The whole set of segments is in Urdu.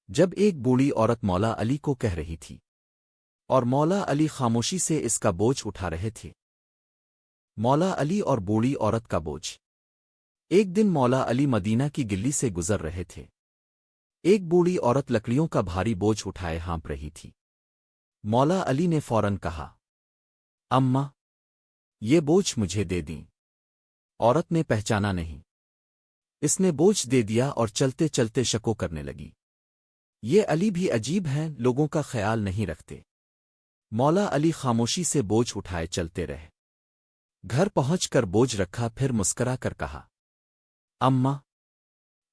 جب ایک بوڑھی عورت مولا علی کو کہہ رہی تھی اور مولا علی خاموشی سے اس کا بوجھ اٹھا رہے تھے۔ مولا علی اور بوڑھی عورت کا بوجھ۔ ایک دن مولا علی مدینہ کی گلی سے گزر رہے تھے۔ ایک بوڑھی عورت لکڑیوں کا بھاری بوجھ اٹھائے ہانپ رہی تھی۔ مولا علی نے فوراً کہا، اماں، یہ بوجھ مجھے دے دیں۔ عورت نے پہچانا نہیں۔ اس نے بوجھ دے دیا اور چلتے چلتے شکو کرنے لگی۔ یہ علی بھی عجیب ہیں، لوگوں کا خیال نہیں رکھتے۔ مولا علی خاموشی سے بوجھ اٹھائے چلتے رہے۔ گھر پہنچ کر بوجھ رکھا، پھر مسکرا کر کہا، اماں،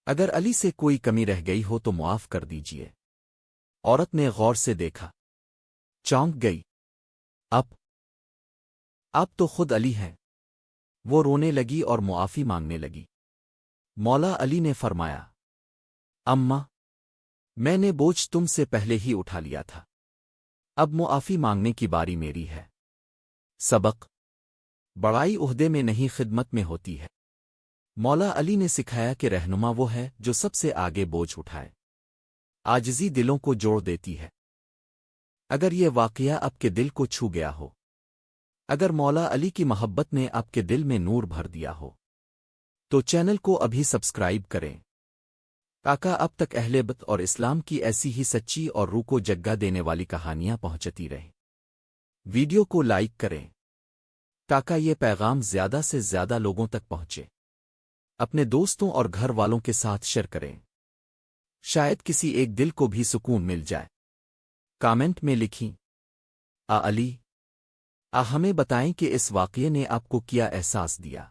اگر علی سے کوئی کمی رہ گئی ہو تو معاف کر دیجیے۔ عورت نے غور سے دیکھا، چونک گئی۔ اب تو خود علی ہے۔ وہ رونے لگی اور معافی مانگنے لگی۔ مولا علی نے فرمایا، اماں، میں نے بوجھ تم سے پہلے ہی اٹھا لیا تھا، اب معافی مانگنے کی باری میری ہے۔ سبق: بڑائی عہدے میں نہیں، خدمت میں ہوتی ہے۔ مولا علی نے سکھایا کہ رہنما وہ ہے جو سب سے آگے بوجھ اٹھائے۔ عاجزی دلوں کو جوڑ دیتی ہے۔ اگر یہ واقعہ آپ کے دل کو چھو گیا ہو، اگر مولا علی کی محبت نے آپ کے دل میں نور بھر دیا ہو، تو چینل کو ابھی سبسکرائب کریں تاکہ اب تک اہل بیت اور اسلام کی ایسی ہی سچی اور روح کو جگہ دینے والی کہانیاں پہنچتی رہیں۔ ویڈیو کو لائک کریں تاکہ یہ پیغام زیادہ سے زیادہ لوگوں تک پہنچے۔ اپنے دوستوں اور گھر والوں کے ساتھ شیئر کریں، شاید کسی ایک دل کو بھی سکون مل جائے۔ کامنٹ میں لکھیں، علی، ہمیں بتائیں کہ اس واقعے نے آپ کو کیا احساس دیا۔